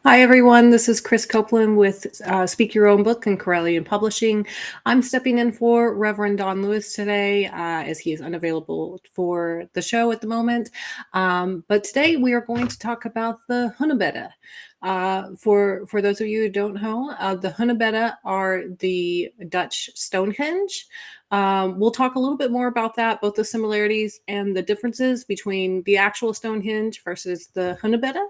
Hi, everyone. This is Chris Copeland with Speak Your Own Book and Corellian Publishing. I'm stepping in for Reverend Don Lewis today as he is unavailable for the show at the moment. But today we are going to talk about the Hunebedden. For those of you who don't know, the Hunebedden are the Dutch Stonehenge. We'll talk a little bit more about that, both the similarities and the differences between the actual Stonehenge versus the Hunebedden.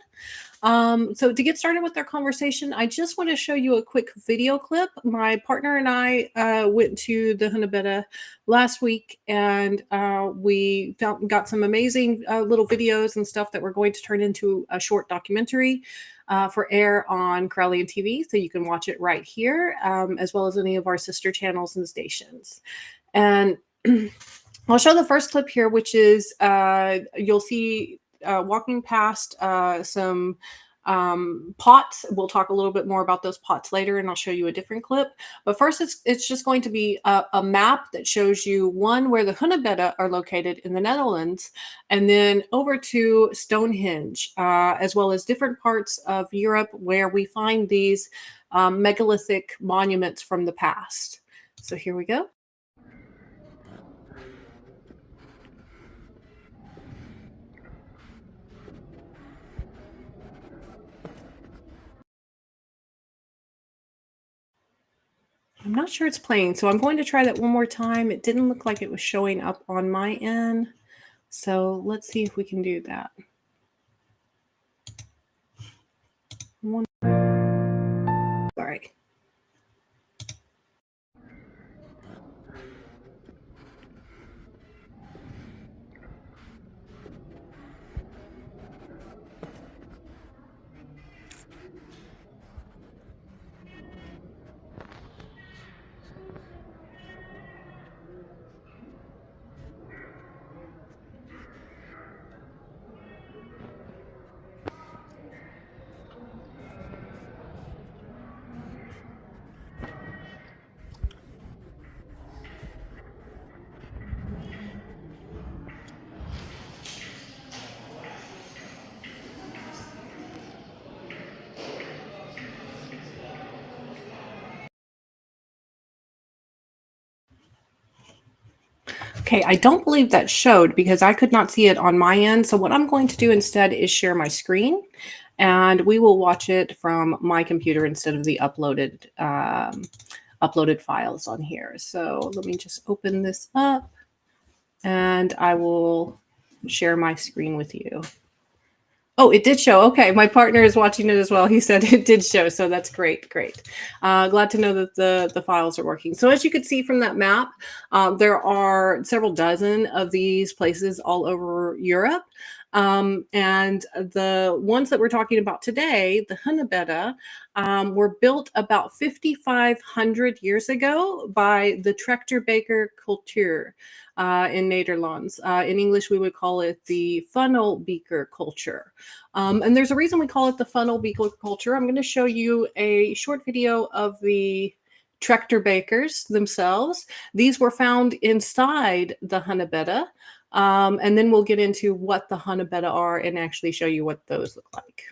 So to get started with our conversation, I just want to show you a quick video clip. My partner and I went to the Hunebedden last week, and we got some amazing little videos and stuff that we're going to turn into a short documentary for air on Corellian TV, so you can watch it right here, as well as any of our sister channels and stations. And I'll show the first clip here, which is you'll see walking past some pots. We'll talk a little bit more about those pots later, and I'll show you a different clip. But first, it's just going to be a map that shows you where the Hunebedden are located in the Netherlands, and then over to Stonehenge, as well as different parts of Europe where we find these megalithic monuments from the past. So here we go. I'm not sure it's playing, so I'm going to try that one more time. It didn't look like it was showing up on my end. So let's see if we can do that. Sorry. Okay, I don't believe that showed because I could not see it on my end. So what I'm going to do instead is share my screen, and we will watch it from my computer instead of the uploaded files on here. So let me just open this up, and I will share my screen with you. Oh, it did show. Okay, my partner is watching it as well. He said it did show, so that's great. Glad to know that the files are working. So as you can see from that map, there are several dozen of these places all over Europe. And the ones that we're talking about today, the Hunebedden, were built about 5,500 years ago by the Trechterbeker culture in Netherlands. In English, we would call it the funnel beaker culture. And there's a reason we call it the funnel beaker culture. I'm going to show you a short video of the Trechterbeckers themselves. These were found inside the Hunebedden. And then we'll get into what the Hunebedden are and actually show you what those look like.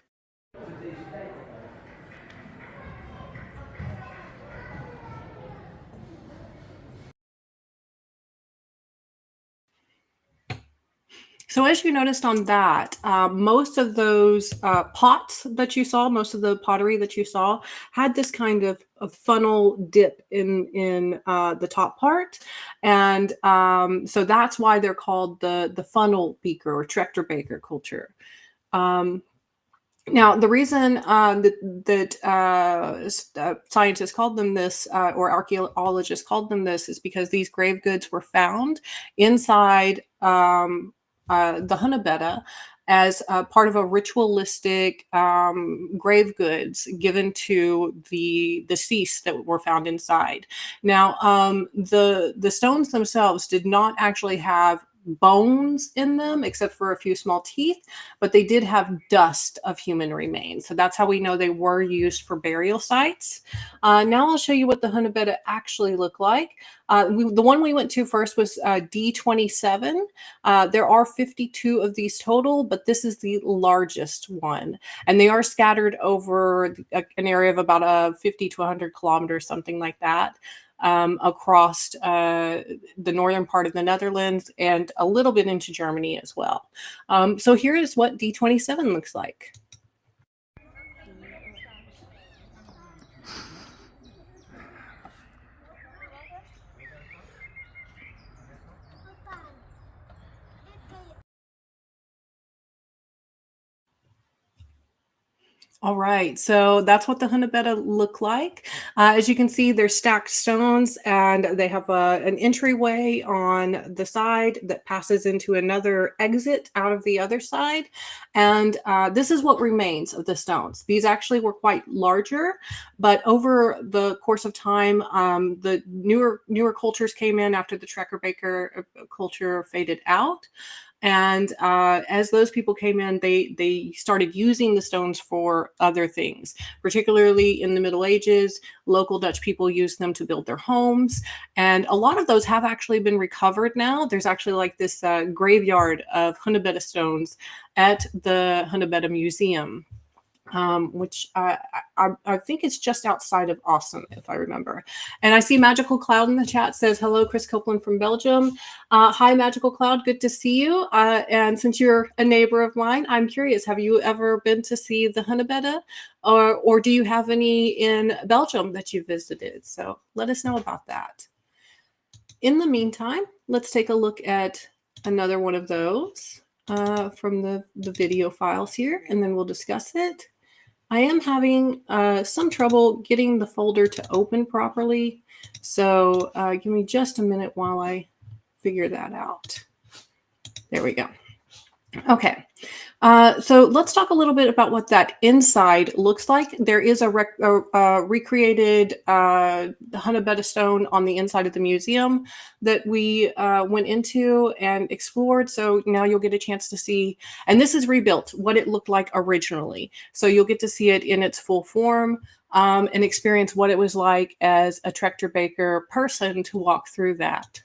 So as you noticed on that, most of those pots that you saw, most of the pottery that you saw, had this kind of funnel dip in the top part, and so that's why they're called the funnel beaker or Trechterbeker culture. Now, the reason that scientists called them this, or archaeologists called them this, is because these grave goods were found inside the Hunebedden as part of a ritualistic grave goods given to the deceased that were found inside. Now, the stones themselves did not actually have bones in them, except for a few small teeth, but they did have dust of human remains. So that's how we know they were used for burial sites. Now I'll show you what the Hunabeda actually look like. The one we went to first was D27. There are 52 of these total, but this is the largest one. And they are scattered over an area of about 50 to 100 kilometers, something like that, across the northern part of the Netherlands and a little bit into Germany as well. So here is what D27 looks like. All right, so that's what the Hunabeda look like. As you can see, they're stacked stones, and they have an entryway on the side that passes into another exit out of the other side. And this is what remains of the stones. These actually were quite larger, but over the course of time, the newer cultures came in after the Trekker Baker culture faded out. And as those people came in, they started using the stones for other things, particularly in the Middle Ages. Local Dutch people used them to build their homes. And a lot of those have actually been recovered now. There's actually like this graveyard of Hunabeda stones at the Hunabeda Museum. Which I think it's just outside of Awesome, if I remember. And I see Magical Cloud in the chat says, hello, Chris Copeland from Belgium. Hi, Magical Cloud, good to see you. And since you're a neighbor of mine, I'm curious, have you ever been to see the Hunabeda? Or do you have any in Belgium that you visited? So let us know about that. In the meantime, let's take a look at another one of those from the video files here, and then we'll discuss it. I am having some trouble getting the folder to open properly. So give me just a minute while I figure that out. There we go. Okay. So let's talk a little bit about what that inside looks like. There is a recreated Hunabeda stone on the inside of the museum that we went into and explored. So now you'll get a chance to see, and this is rebuilt, what it looked like originally. So you'll get to see it in its full form and experience what it was like as a Trekker Baker person to walk through that.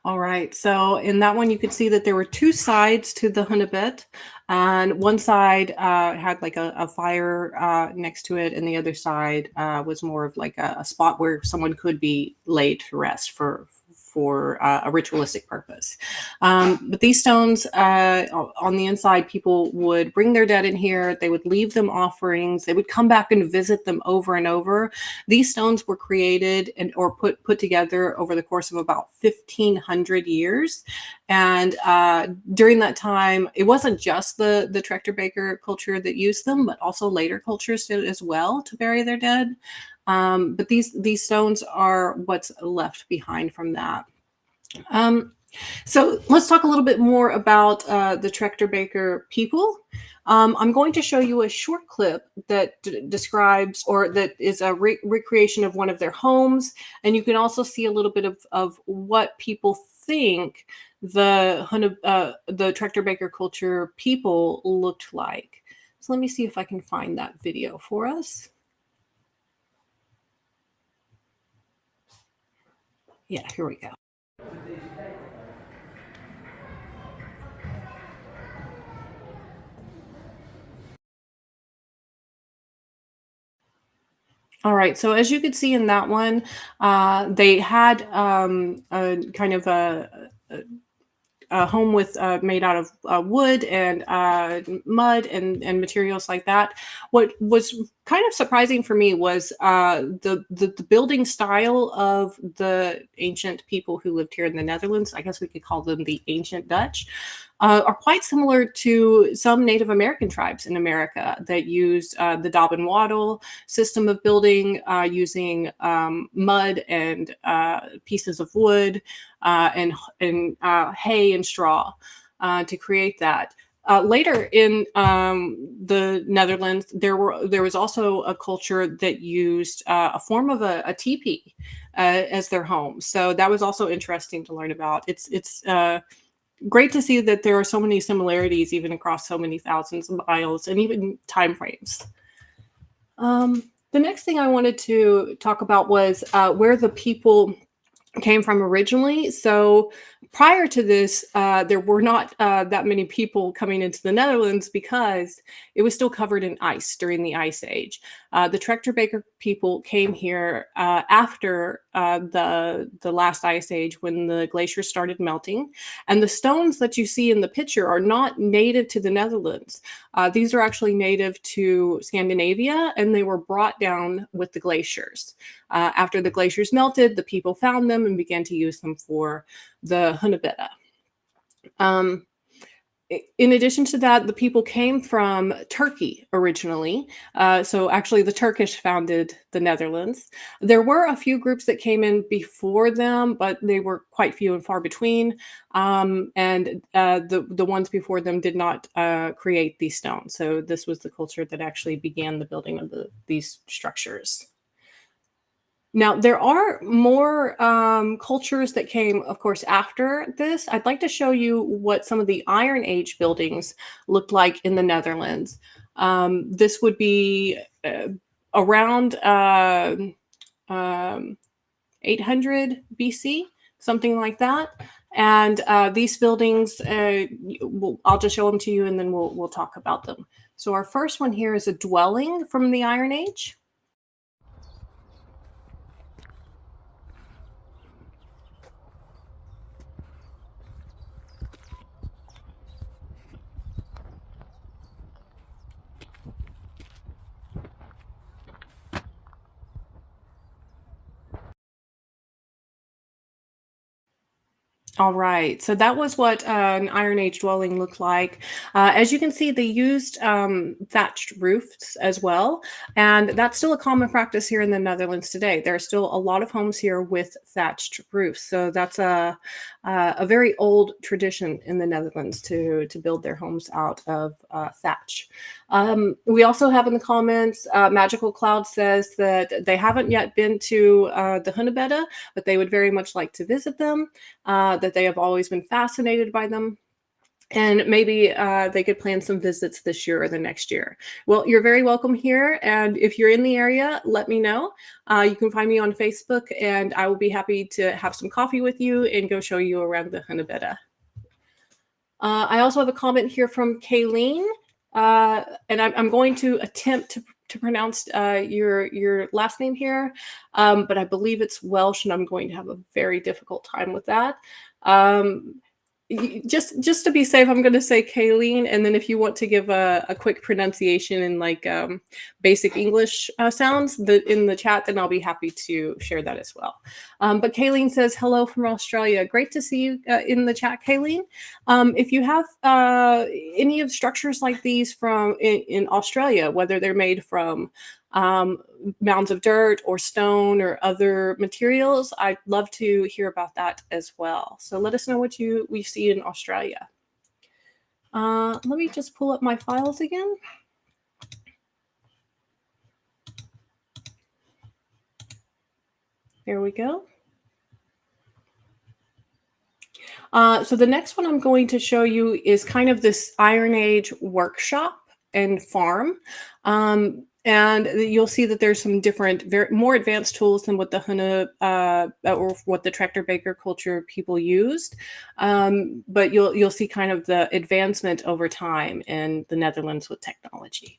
All right, so in that one, you could see that there were two sides to the Hunabed, and one side had like a fire next to it, and the other side was more of like a spot where someone could be laid to rest for a ritualistic purpose. But these stones on the inside, people would bring their dead in here. They would leave them offerings. They would come back and visit them over and over. These stones were created or put together over the course of about 1,500 years. And during that time, it wasn't just the Trekker Baker culture that used them, but also later cultures did as well to bury their dead. But these stones are what's left behind from that. So let's talk a little bit more about the Trekker Baker people. I'm going to show you a short clip that describes, or that is a recreation of one of their homes. And you can also see a little bit of what people think the Trekker Baker culture people looked like. So let me see if I can find that video for us. Yeah, here we go. All right, so as you could see in that one, they had a kind of a home with made out of wood and mud and materials like that. What was kind of surprising for me was the building style of the ancient people who lived here in the Netherlands. I guess we could call them the ancient Dutch. Are quite similar to some Native American tribes in America that used the daub and wattle system of building, using mud and pieces of wood and hay and straw to create that. Later in the Netherlands, there was also a culture that used a form of a teepee as their home. So that was also interesting to learn about. It's great to see that there are so many similarities even across so many thousands of miles and even time frames. The next thing I wanted to talk about was where the people came from originally. So prior to this, there were not that many people coming into the Netherlands because it was still covered in ice during the Ice Age. The Trechterbeker people came here after the last Ice Age when the glaciers started melting. And the stones that you see in the picture are not native to the Netherlands. These are actually native to Scandinavia, and they were brought down with the glaciers. After the glaciers melted, the people found them and began to use them for the hunebedden. In addition to that, the people came from Turkey originally. So actually, the Turkish founded the Netherlands. There were a few groups that came in before them, but they were quite few and far between. And the ones before them did not create these stones. So this was the culture that actually began the building of these structures. Now, there are more cultures that came, of course, after this. I'd like to show you what some of the Iron Age buildings looked like in the Netherlands. This would be around 800 BC, something like that. And these buildings, I'll just show them to you and then we'll talk about them. So our first one here is a dwelling from the Iron Age. All right, so that was what an Iron Age dwelling looked like. As you can see, they used thatched roofs as well, and that's still a common practice here in the Netherlands today. There are still a lot of homes here with thatched roofs, so that's a very old tradition in the Netherlands to build their homes out of thatch. We also have in the comments, Magical Cloud says that they haven't yet been to the hunebedden, but they would very much like to visit them. That they have always been fascinated by them. And maybe they could plan some visits this year or the next year. Well, you're very welcome here. And if you're in the area, let me know. You can find me on Facebook, and I will be happy to have some coffee with you and go show you around the hunebedden. I also have a comment here from Kayleen, and I'm going to attempt to pronounce your last name here, but I believe it's Welsh, and I'm going to have a very difficult time with that. Just to be safe, I'm going to say Kayleen, and then if you want to give a quick pronunciation in like basic English sounds in the chat, then I'll be happy to share that as well. But Kayleen says, hello from Australia. Great to see you in the chat, Kayleen. If you have any of structures like these from in Australia, whether they're made from mounds of dirt or stone or other materials, I'd love to hear about that as well. So let us know what we see in Australia. Let me just pull up my files again. There we go. So the next one I'm going to show you is kind of this Iron Age workshop and farm. And you'll see that there's some different, more advanced tools than what the or what the Trechterbeker culture people used. But you'll see kind of the advancement over time in the Netherlands with technology.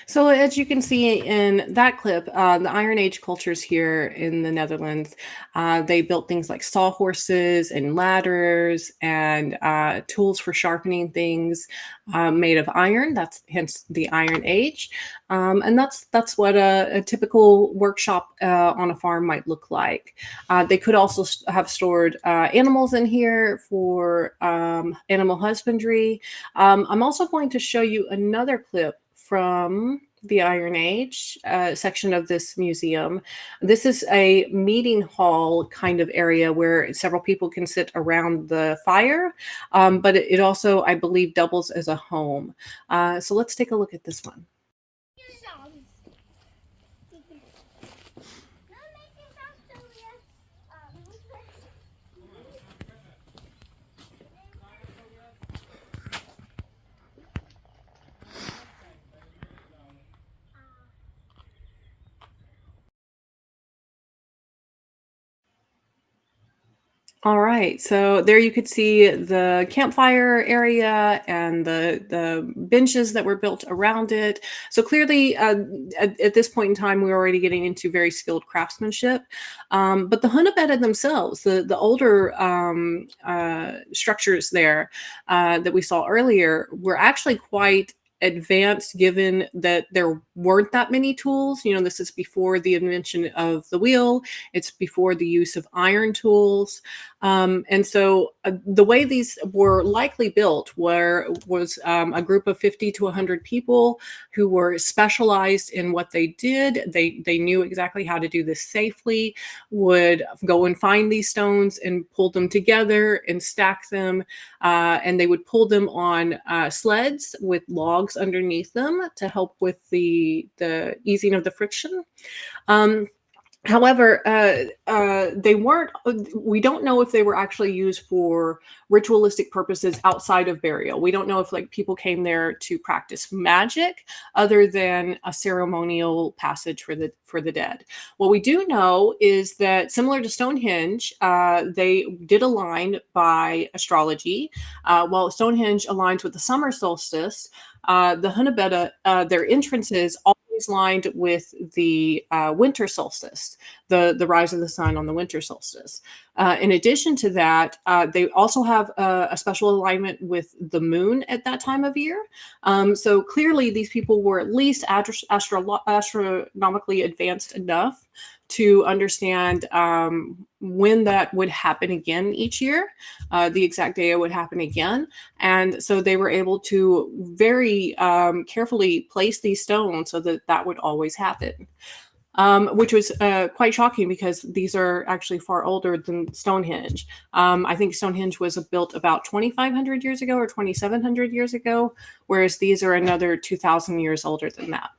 So, as you can see in that clip, the Iron Age cultures here in the Netherlands, they built things like sawhorses and ladders and tools for sharpening things made of iron. That's hence the Iron Age, and that's what a typical workshop on a farm might look like. They could also have stored animals in here for animal husbandry. I'm also going to show you another clip from the Iron Age section of this museum. This is a meeting hall kind of area where several people can sit around the fire, but it also, I believe, doubles as a home. So let's take a look at this one. All right, so there you could see the campfire area and the benches that were built around it. So clearly, at this point in time, we we're already getting into very skilled craftsmanship. But the Hunabeda themselves, the older structures there that we saw earlier, were actually quite advanced given that there weren't that many tools. You know, this is before the invention of the wheel. It's before the use of iron tools. And so the way these were likely built was a group of 50 to 100 people who were specialized in what they did. They knew exactly how to do this safely, would go and find these stones and pull them together and stack them. And they would pull them on sleds with logs underneath them to help with the easing of the friction. Um, However, they weren't, we don't know if they were actually used for ritualistic purposes outside of burial. We don't know if like people came there to practice magic other than a ceremonial passage for the dead. What we do know is that similar to Stonehenge, they did align by astrology. While Stonehenge aligns with the summer solstice, the Hunabeda, their entrances always lined with the winter solstice, the rise of the sun on the winter solstice. In addition to that, they also have a special alignment with the moon at that time of year. So clearly, these people were at least astronomically advanced enough to understand when that would happen again each year, the exact day it would happen again. And so they were able to very carefully place these stones so that that would always happen. Which was quite shocking because these are actually far older than Stonehenge. I think Stonehenge was built about 2,500 years ago or 2,700 years ago, whereas these are another 2,000 years older than that.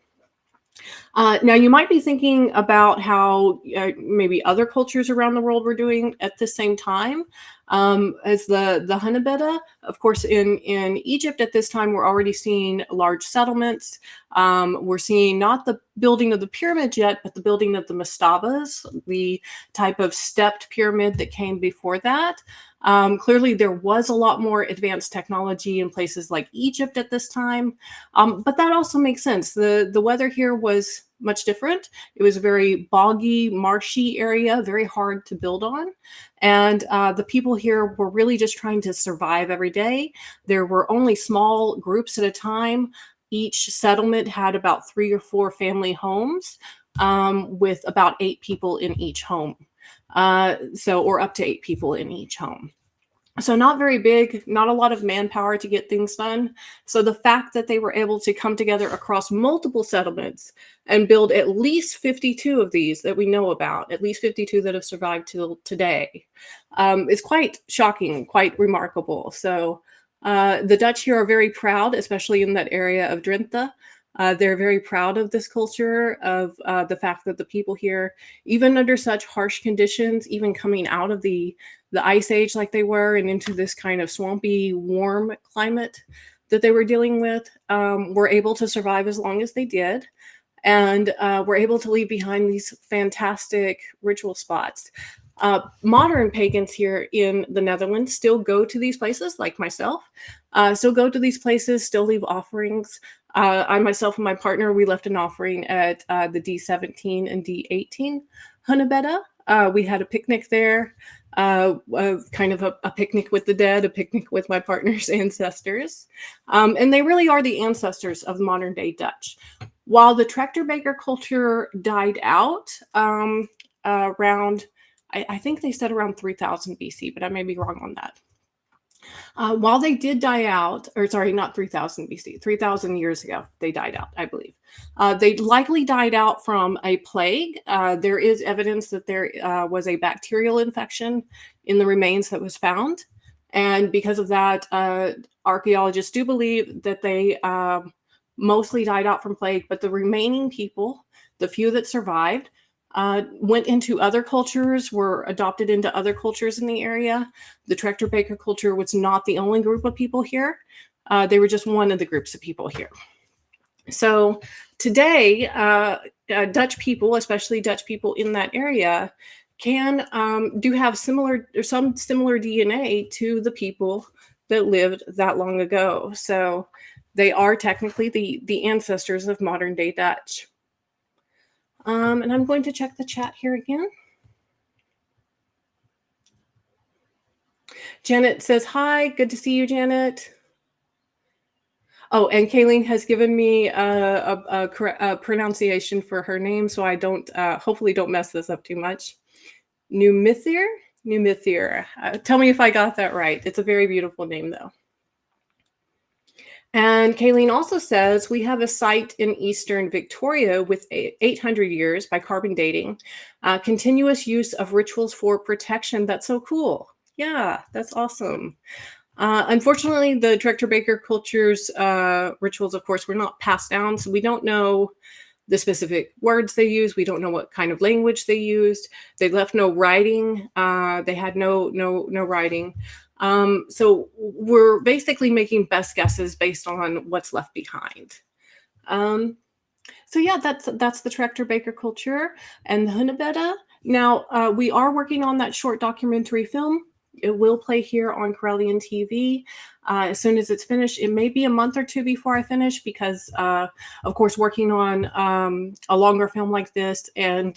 Now, you might be thinking about how maybe other cultures around the world were doing at the same time as the Hunabeda. Of course, in Egypt at this time, we're already seeing large settlements. We're seeing not the building of the pyramid yet, but the building of the mastabas, the type of stepped pyramid that came before that. Clearly, there was a lot more advanced technology in places like Egypt at this time, but that also makes sense. The weather here was much different. It was a very boggy, marshy area, very hard to build on. And the people here were really just trying to survive every day. There were only small groups at a time. Each settlement had about 3 or 4 family homes with about 8 people in each home. Or up to 8 people in each home. So not very big, not a lot of manpower to get things done. So the fact that they were able to come together across multiple settlements and build at least 52 of these that we know about, at least 52 that have survived till today, is quite shocking, quite remarkable. So the Dutch here are very proud, especially in that area of Drenthe. They're very proud of this culture, of the fact that the people here, even under such harsh conditions, even coming out of the ice age like they were and into this kind of swampy, warm climate that they were dealing with, were able to survive as long as they did. And were able to leave behind these fantastic ritual spots. Modern pagans here in the Netherlands still go to these places, like myself, still go to these places, still leave offerings. I myself and my partner, we left an offering at the D17 and D18 Hunabeda. We had a picnic there, kind of a picnic with the dead, a picnic with my partner's ancestors. And they really are the ancestors of modern day Dutch. While the tractor baker culture died out around, I think they said around 3000 BC, but I may be wrong on that. While they did die out, or sorry, not 3000 BC, 3000 years ago, they died out, I believe. They likely died out from a plague. There is evidence that there was a bacterial infection in the remains that was found. And because of that, archaeologists do believe that they mostly died out from plague, but the remaining people, the few that survived, went into other cultures, were adopted into other cultures in the area. The tractor baker culture was not the only group of people here. They were just one of the groups of people here. So today, Dutch people, especially Dutch people in that area, can do have some similar DNA to the people that lived that long ago. So they are technically the ancestors of modern day Dutch. And I'm going to check the chat here again. Janet says, hi, good to see you, Janet. Oh, and Kayleen has given me a pronunciation for her name, so I don't, hopefully don't mess this up too much. Numithir? Tell me if I got that right. It's a very beautiful name, though. And Kayleen also says, we have a site in Eastern Victoria with 800 years by carbon dating, continuous use of rituals for protection. That's so cool. Yeah, that's awesome. Unfortunately, the tractor baker culture's rituals, of course, were not passed down, so we don't know the specific words they used. We don't know what kind of language they used. They left no writing. They had no writing. So we're basically making best guesses based on what's left behind. So yeah, that's the tractor baker culture and the Hunabeda. Now, we are working on that short documentary film. It will play here on Correllian TV as soon as it's finished. It may be a month or two before I finish because, of course, working on a longer film like this and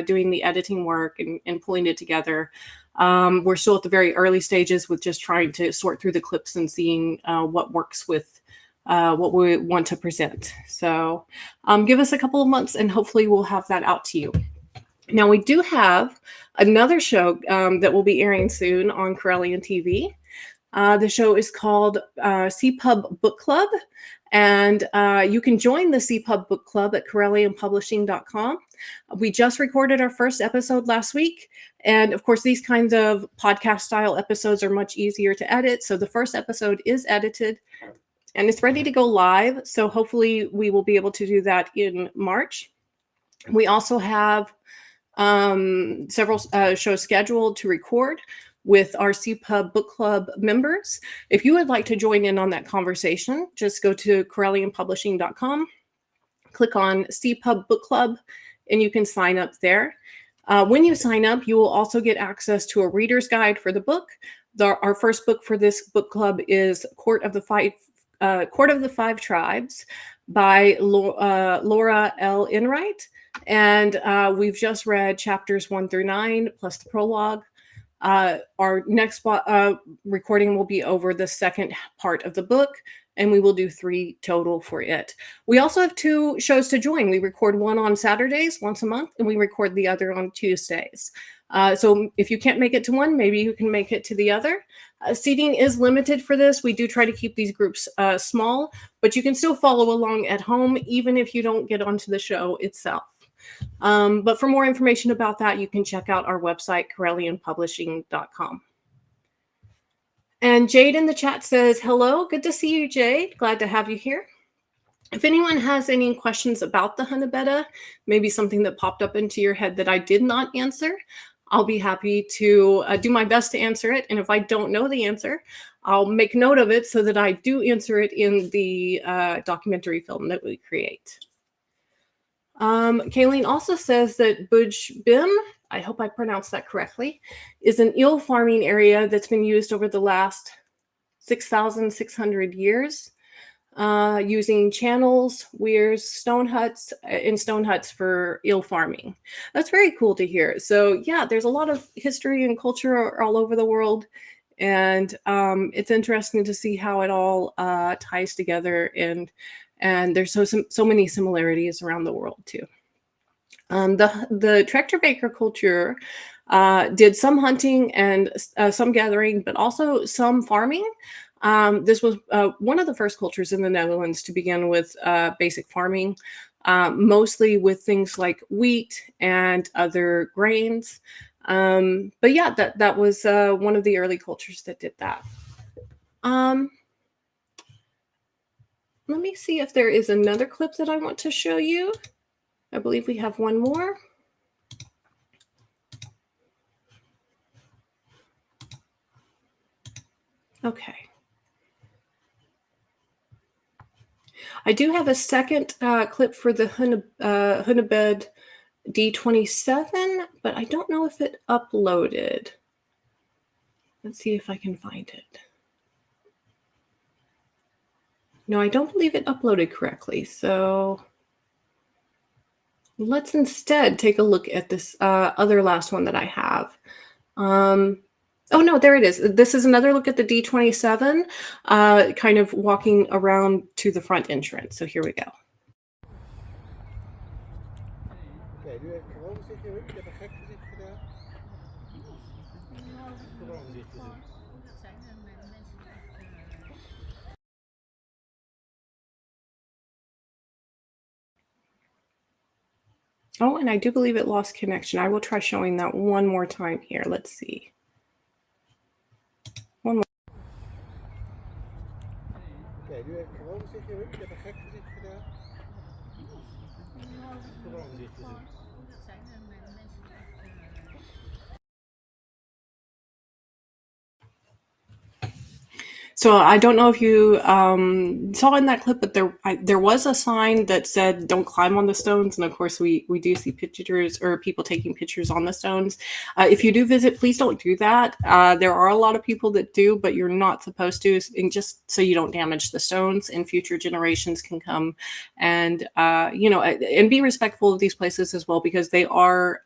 doing the editing work and pulling it together. We're still at the very early stages with just trying to sort through the clips and seeing what works with what we want to present. So give us a couple of months and hopefully we'll have that out to you. Now, we do have another show that will be airing soon on Correllian TV. The show is called CPub Book Club, and you can join the CPub Book Club at correllianpublishing.com. We just recorded our first episode last week, and of course, these kinds of podcast-style episodes are much easier to edit, so the first episode is edited, and it's ready to go live, so hopefully we will be able to do that in March. We also have several shows scheduled to record with our CPub Book Club members. If you would like to join in on that conversation, just go to correllianpublishing.com, click on CPub Book Club, and you can sign up there. When you sign up, you will also get access to a reader's guide for the book. Our first book for this book club is Court of the Five Tribes by Laura L. Enright. And we've just read chapters 1 through 9 plus the prologue. Our next recording will be over the second part of the book, and we will do 3 total for it. We also have 2 shows to join. We record one on Saturdays once a month, and we record the other on Tuesdays. So if you can't make it to one, maybe you can make it to the other. Seating is limited for this. We do try to keep these groups small, but you can still follow along at home, even if you don't get onto the show itself. But for more information about that, you can check out our website, correllianpublishing.com. And Jade in the chat says, hello, good to see you, Jade. Glad to have you here. If anyone has any questions about the Hunabeda, maybe something that popped up into your head that I did not answer, I'll be happy to do my best to answer it. And if I don't know the answer, I'll make note of it so that I do answer it in the documentary film that we create. Kayleen also says that Buj Bim, I hope I pronounced that correctly, is an eel farming area that's been used over the last 6,600 years. using channels, weirs, stone huts, in stone huts for eel farming. That's very cool to hear. So yeah, there's a lot of history and culture all over the world, and it's interesting to see how it all ties together, and there's so many similarities around the world too. The tractor baker culture did some hunting and some gathering, but also some farming. This was one of the first cultures in the Netherlands to begin with basic farming, mostly with things like wheat and other grains. But yeah, that was one of the early cultures that did that. Um, Let me see if there is another clip that I want to show you. I believe we have one more. Okay. I do have a second clip for the Hunebed D27, but I don't know if it uploaded. Let's see if I can find it. No, I don't believe it uploaded correctly. So let's instead take a look at this other last one that I have. Oh no, there it is. This is another look at the D27, kind of walking around to the front entrance. So here we go. Nee, nu heeft gewoon gezicht, je hebt een gek gezicht gedaan. Gewoon gezicht te doen. Oh, and I do believe it lost connection. I will try showing that one more time here. Let's see. One more. Nee, nu heeft gewoon gezicht, je hebt een gek gezicht gedaan. Gewoon gezicht te doen. So I don't know if you saw in that clip, but there was a sign that said "Don't climb on the stones," and of course we do see pictures or people taking pictures on the stones. If you do visit, please don't do that. There are a lot of people that do, but you're not supposed to, and just so you don't damage the stones, and future generations can come and and be respectful of these places as well, because they are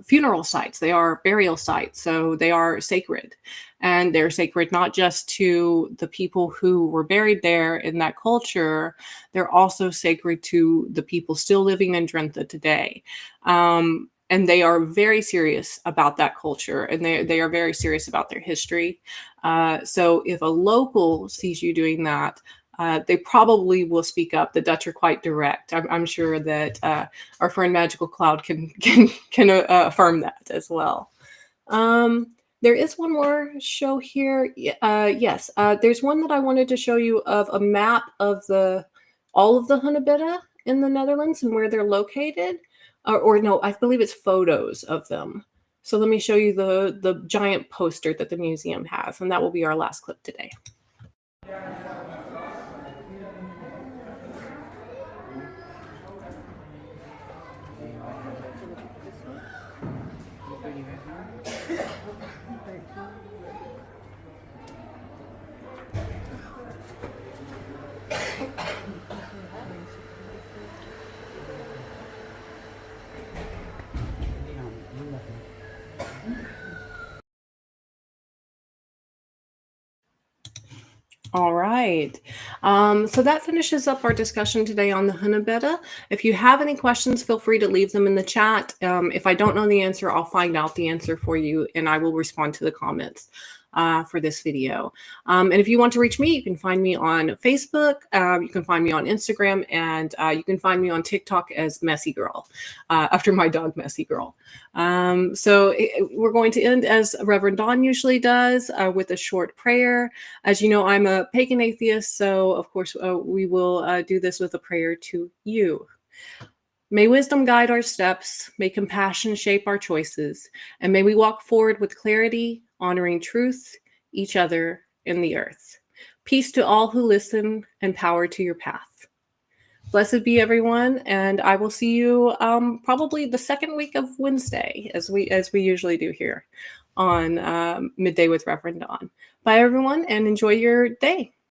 funeral sites, they are burial sites, so they are sacred. And they're sacred not just to the people who were buried there in that culture, they're also sacred to the people still living in Drenthe today. And they are very serious about that culture, and they are very serious about their history. So if a local sees you doing that, they probably will speak up. The Dutch are quite direct. I'm sure that our friend Magical Cloud can affirm that as well. There is one more show here. Yes, there's one that I wanted to show you of a map of all of the Hunebedden in the Netherlands and where they're located. Or no, I believe it's photos of them. So let me show you the giant poster that the museum has, and that will be our last clip today. All right. So that finishes up our discussion today on the Hunebedden. If you have any questions, feel free to leave them in the chat. If I don't know the answer, I'll find out the answer for you, and I will respond to the comments for this video. And if you want to reach me, you can find me on Facebook, you can find me on Instagram, and you can find me on TikTok as Messy Girl, after my dog Messy Girl. So we're going to end as Reverend Don usually does, with a short prayer. As you know, I'm a pagan atheist, so of course we will do this with a prayer to you. May wisdom guide our steps, may compassion shape our choices, and may we walk forward with clarity, honoring truth, each other, and the earth. Peace to all who listen, and power to your path. Blessed be everyone, and I will see you probably the second week of Wednesday, as we usually do here on Midday with Reverend Don. Bye, everyone, and enjoy your day.